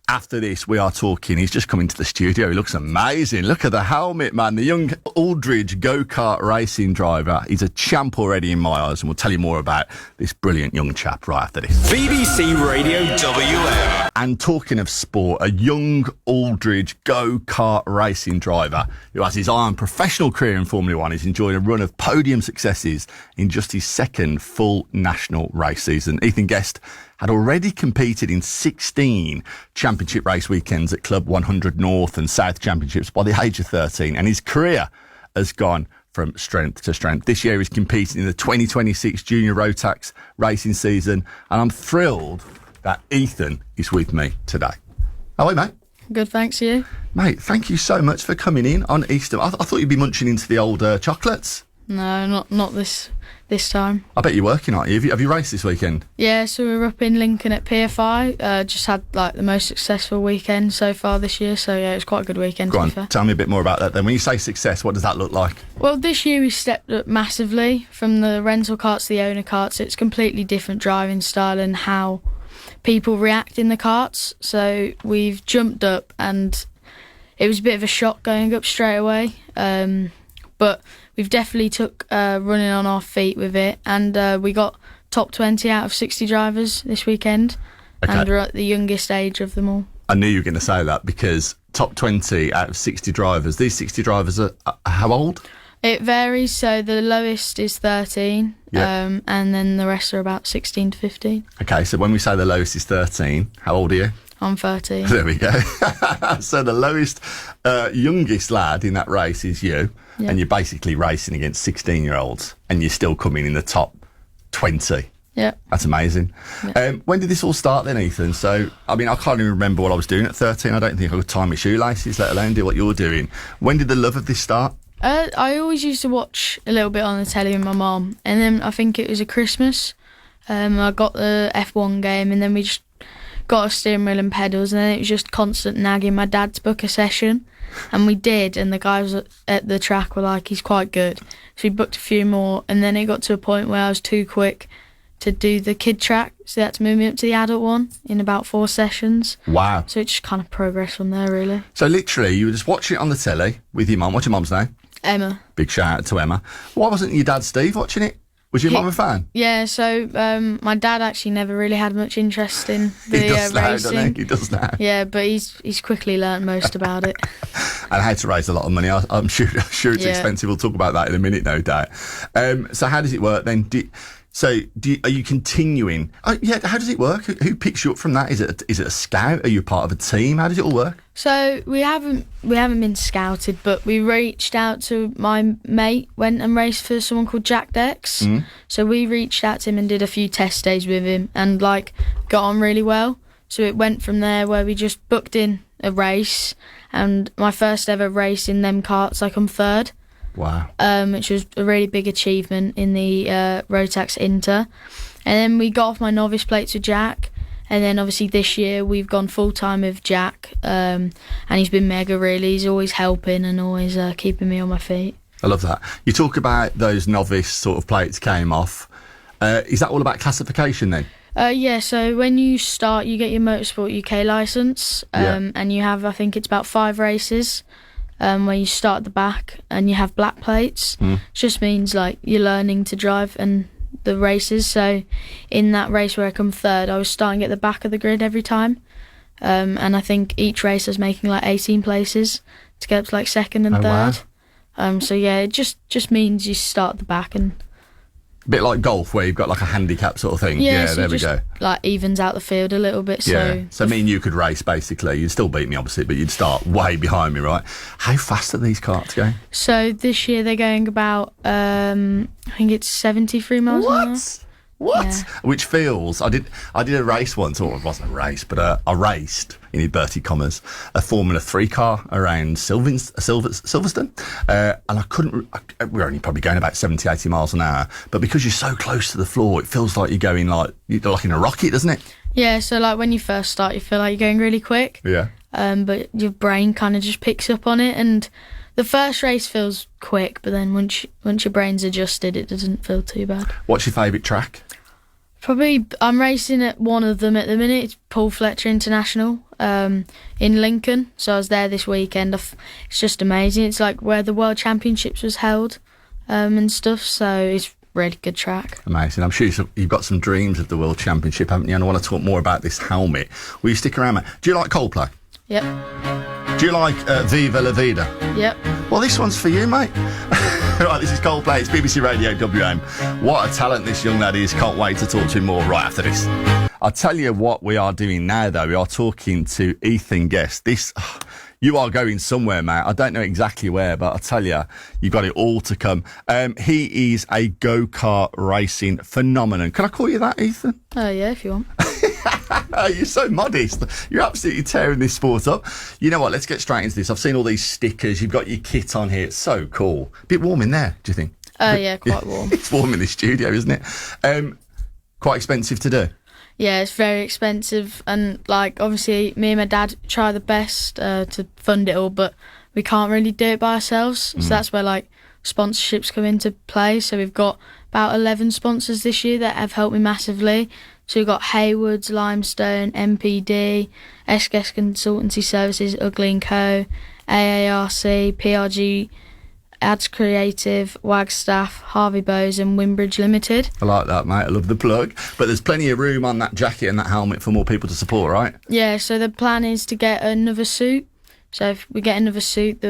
After this, we are talking. He's just come into the studio. He looks amazing. Look at the helmet, man. The young Aldridge go-kart racing driver. He's a champ already in my eyes, and we'll tell you more about this brilliant young chap right after this. BBC Radio WM. And talking of sport, a young Aldridge go-kart racing driver who has his eye on professional career in Formula One. He's enjoyed a run of podium successes in just his second full national race season. Ethan Guest had already competed in 16 championship race weekends at Club 100 North and South Championships by the age of 13, and his career has gone from strength to strength. This year he's competing in the 2026 Junior Road Tax racing season, and I'm thrilled that Ethan is with me today. How are you, mate? Good, thanks, you. Mate, thank you so much for coming in on Easter. I thought you'd be munching into the old chocolates. No, not this time. I bet you're working, aren't you? Have you raced this weekend? Yeah, so we were up in Lincoln at PFI. Just had like the most successful weekend so far this year. So yeah, it was quite a good weekend. Go on, to be fair. tell me a bit more about that then. When you say success, what does that look like? Well, this year we stepped up massively from the rental karts to the owner karts. It's completely different driving style and how people react in the karts. So we've jumped up, and it was a bit of a shock going up straight away. But we've definitely took running on our feet with it, and we got top 20 out of 60 drivers this weekend, and we're at the youngest age of them all. I knew you were going to say that, because top 20 out of 60 drivers. These 60 drivers are how old? It varies, so the lowest is 13, and then the rest are about 16 to 15. Okay, so when we say the lowest is 13, how old are you? I'm 13. There we go. So the lowest, youngest lad in that race is you, and you're basically racing against 16-year-olds, and you're still coming in the top 20. Yeah. That's amazing. Yeah. When did this all start then, Ethan? So, I mean, I can't even remember what I was doing at 13. I don't think I could tie my shoelaces, let alone do what you're doing. When did the love of this start? I always used to watch a little bit on the telly with my mum, and then I think it was a Christmas. I got the F1 game, and then we just got a steering wheel and pedals, and then it was just constant nagging my dad to book a session, and we did, and the guys at the track were like, he's quite good, so we booked a few more, and then it got to a point where I was too quick to do the kid track, so they had to move me up to the adult one in about 4 sessions. Wow. So it just kind of progressed from there, really. So literally you were just watching it on the telly with your mum. What's your mum's name? Emma. Big shout out to Emma. Why wasn't your dad Steve watching it? Was your mum a fan? Yeah, so my dad actually never really had much interest in the he does now, racing. Doesn't he? He does now. Yeah, but he's quickly learnt most about it. And how to raise a lot of money. I'm sure it's expensive. We'll talk about that in a minute, no doubt. So how does it work then? Are you continuing? How does it work? Who picks you up from that? Is it a scout? Are you part of a team? How does it all work? So we haven't been scouted, but we reached out to my mate, went and raced for someone called Jack Dex. So we reached out to him and did a few test days with him, and got on really well. So it went from there where we just booked in a race, and my first ever race in them karts, I come third. Wow. Which was a really big achievement in the Road Tax Inter. And then we got off my novice plates with Jack. And then obviously this year we've gone full time with Jack. And he's been mega, really. He's always helping and always keeping me on my feet. I love that. You talk about those novice sort of plates came off. Is that all about classification then? Yeah, so when you start, you get your Motorsport UK licence. And you have, I think it's about 5 races. Where you start at the back and you have black plates. It just means you're learning to drive and the races. So in that race where I come third, I was starting at the back of the grid every time, and I think each race I was making 18 places to get up to second and third. Wow. So yeah, it just means you start at the back, and a bit like golf where you've got a handicap sort of thing. Yeah, so there we go. Evens out the field a little bit. So me and you could race basically. You'd still beat me obviously, but you'd start way behind me, right? How fast are these karts going? So this year they're going about I think it's 73 miles an hour. What? Yeah. Which feels... I did a race once, or it wasn't a race, but I raced, in inverted commas, a Formula 3 car around Silverstone. And I couldn't... We're only probably going about 70, 80 miles an hour. But because you're so close to the floor, it feels like you're going you're like in a rocket, doesn't it? Yeah, so when you first start, you feel like you're going really quick. Yeah. But your brain kind of just picks up on it, and the first race feels quick, but then once your brain's adjusted, it doesn't feel too bad. What's your favourite track? Probably, I'm racing at one of them at the minute. It's Paul Fletcher International in Lincoln. So I was there this weekend. It's just amazing. It's like where the World Championships was held and stuff. So it's really good track. Amazing. I'm sure you've got some dreams of the World Championship, haven't you? And I want to talk more about this helmet. Will you stick around, mate? Do you like Coldplay? Yep. Do you like Viva La Vida? Yep. Well, this one's for you, mate. Right, this is Coldplay. It's BBC Radio WM. What a talent this young lad is. Can't wait to talk to him more right after this. I'll tell you what we are doing now, though. We are talking to Ethan Guest. You are going somewhere, mate. I don't know exactly where, but I'll tell you, you've got it all to come. He is a go-kart racing phenomenon. Can I call you that, Ethan? Yeah, if you want. You're so modest. You're absolutely tearing this sport up. You know what? Let's get straight into this. I've seen all these stickers. You've got your kit on here. It's so cool. Bit warm in there, do you think? Yeah, quite warm. It's warm in the studio, isn't it? Quite expensive to do. Yeah, it's very expensive, and like obviously me and my dad try the best to fund it all, but we can't really do it by ourselves. So that's where like sponsorships come into play. So we've got about 11 sponsors this year that have helped me massively. So we've got Hayward's, Limestone, MPD, SGS Consultancy Services, Ugly & Co, AARC, PRG, Ads Creative, Wagstaff, Harvey Bowes and Wimbridge Limited. I like that, mate. I love the plug. But there's plenty of room on that jacket and that helmet for more people to support, right? Yeah, so the plan is to get another suit. So if we get another suit,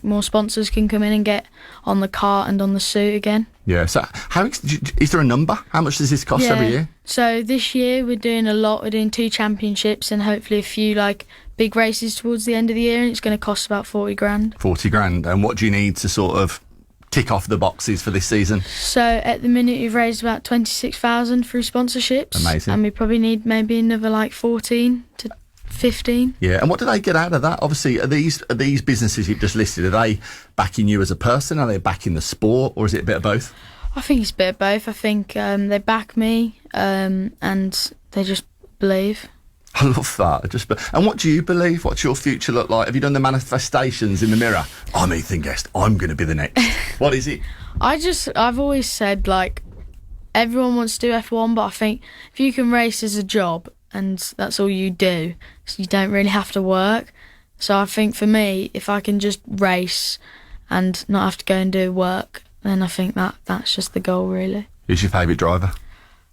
more sponsors can come in and get on the cart and on the suit again. Yeah. So is there a number? How much does this cost every year? So this year we're doing a lot. We're doing 2 championships and hopefully a few like big races towards the end of the year. And it's going to cost about 40 grand. 40 grand. And what do you need to sort of tick off the boxes for this season? So at the minute we've raised about 26,000 through sponsorships. Amazing. And we probably need maybe another like 14 to 15. Yeah, and what do they get out of that? Obviously, are these businesses you've just listed, are they backing you as a person? Are they backing the sport, or is it a bit of both? I think it's a bit of both. I think they back me and they just believe. I love that. And what do you believe? What's your future look like? Have you done the manifestations in the mirror? I'm Ethan Guest. I'm going to be the next. What is it? I've always said, like, everyone wants to do F1, but I think if you can race as a job and that's all you do, so you don't really have to work. So I think for me, if I can just race and not have to go and do work, then I think that's just the goal, really. Who's your favourite driver?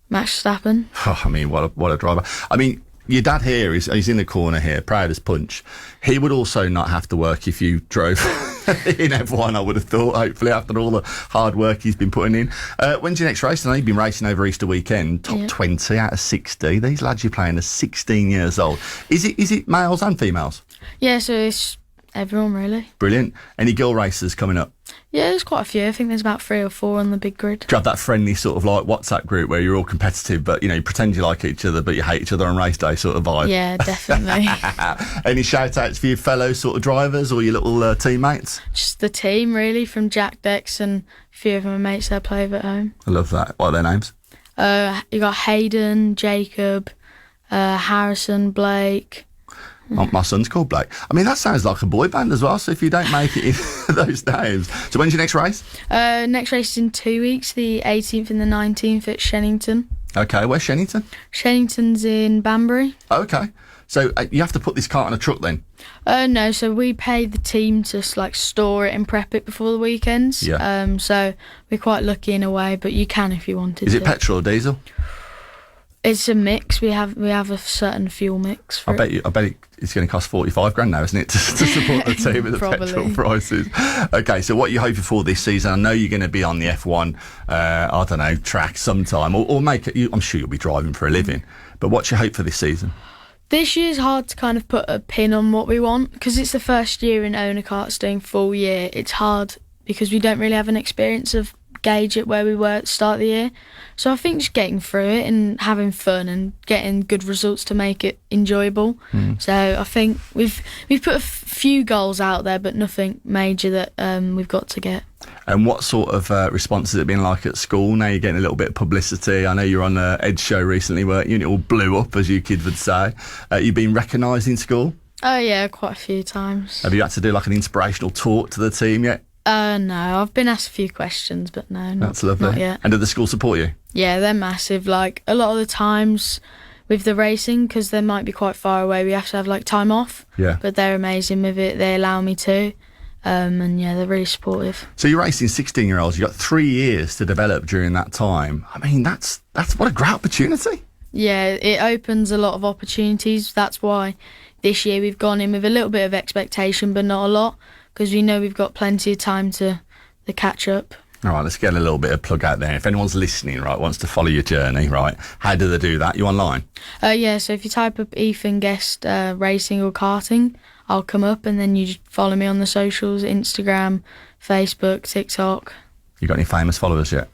Max Verstappen. Oh, I mean, what a driver. I mean, your dad here, he's in the corner here, proud as punch. He would also not have to work if you drove in F1, I would have thought, hopefully, after all the hard work he's been putting in. When's your next race? I know you've been racing over Easter weekend, top 20 out of 60. These lads you're playing are 16 years old. Is it males and females? Yeah, so it's everyone, really. Brilliant. Any girl races coming up? Yeah, there's quite a few. I think there's about 3 or 4 on the big grid. Do you have that friendly sort of like WhatsApp group where you're all competitive, but you pretend you like each other, but you hate each other on race day sort of vibe? Yeah, definitely. Any shout outs for your fellow sort of drivers or your little teammates? Just the team, really, from Jack Dex and a few of my mates that play at home. I love that. What are their names? You got Hayden, Jacob, Harrison, Blake. My son's called Blake. I mean, that sounds like a boy band as well, so if you don't make it in those names. So when's your next race? Next race is in 2 weeks, the 18th and the 19th at Shennington. Okay, where's Shennington? Shennington's in Banbury. Okay. So you have to put this cart on a truck then? No, so we pay the team to like store it and prep it before the weekends. Yeah. So we're quite lucky in a way, but you can if you wanted to. Is it petrol or diesel? It's a mix. We have a certain fuel mix for I bet it's going to cost 45 grand now, isn't it, to support the team with the petrol prices? Okay, so what are you hoping for this season? I know you're going to be on the F1, I don't know, track sometime, or make it. I'm sure you'll be driving for a living. But what's your hope for this season? This year's hard to kind of put a pin on what we want because it's the first year in owner karts doing full year. It's hard because we don't really have an experience of gauge it where we were at the start of the year. So I think just getting through it and having fun and getting good results to make it enjoyable. So I think we've put a few goals out there, but nothing major that we've got to get. And what sort of response has it been like at school? Now you're getting a little bit of publicity. I know you're on Ed's show recently, weren't you? And it all blew up, as you kids would say. You've been recognised in school? Oh yeah, quite a few times. Have you had to do like an inspirational talk to the team yet? No, I've been asked a few questions, but no, That's lovely. not yet. And did the school support you? Yeah, they're massive. Like, a lot of the times with the racing, because they might be quite far away, we have to have, like, time off. Yeah. But they're amazing with it. They allow me to. And, yeah, they're really supportive. So you're racing 16-year-olds. You've got 3 years to develop during that time. I mean, that's what a great opportunity. Yeah, it opens a lot of opportunities. That's why this year we've gone in with a little bit of expectation, but not a lot, because we know we've got plenty of time to catch up. All right, let's get a little bit of plug out there. If anyone's listening, right, wants to follow your journey, right, how do they do that? You online? Yeah, so if you type up Ethan Guest racing or karting, I'll come up, and then you just follow me on the socials, Instagram, Facebook, TikTok. You got any famous followers yet?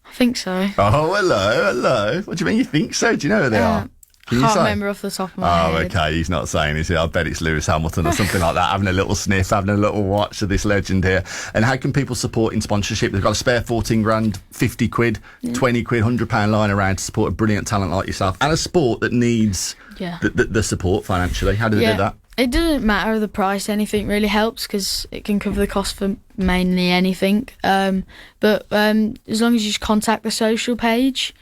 I think so. Oh, hello. What do you mean you think so? Do you know who they are? Can you Can't say? remember off the top of my head. Okay, he's not saying, is he? I bet it's Lewis Hamilton or something like that, having a little sniff, having a little watch of this legend here. And how can people support in sponsorship? They've got a spare 14 grand, 50 quid, 20 quid, £100 lying around to support a brilliant talent like yourself and a sport that needs the support financially. How do they do that? It doesn't matter the price, anything really helps, because it can cover the cost for mainly anything. But as long as you just contact the social page,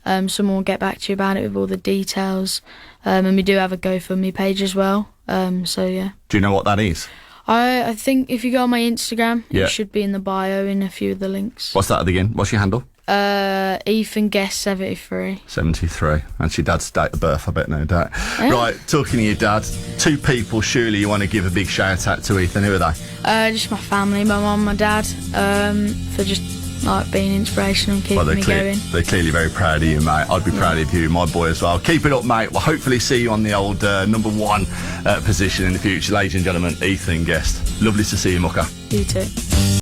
someone will get back to you about it with all the details. And we do have a GoFundMe page as well. So, yeah. Do you know what that is? I think if you go on my Instagram, Yeah. it should be in the bio in a few of the links. What's that again? What's your handle? Ethan Guest 73. 73. That's your dad's date of birth, I bet, no doubt. Yeah. Right, talking to your dad, 2 people surely you want to give a big shout out to, Ethan. Who are they? Just my family, my mum, my dad, for just like being inspirational and keeping me going. They're clearly very proud of you, mate. I'd be proud of you, my boy, as well. Keep it up, mate. We'll hopefully see you on the old number 1 position in the future. Ladies and gentlemen, Ethan Guest. Lovely to see you, Mucker. You too.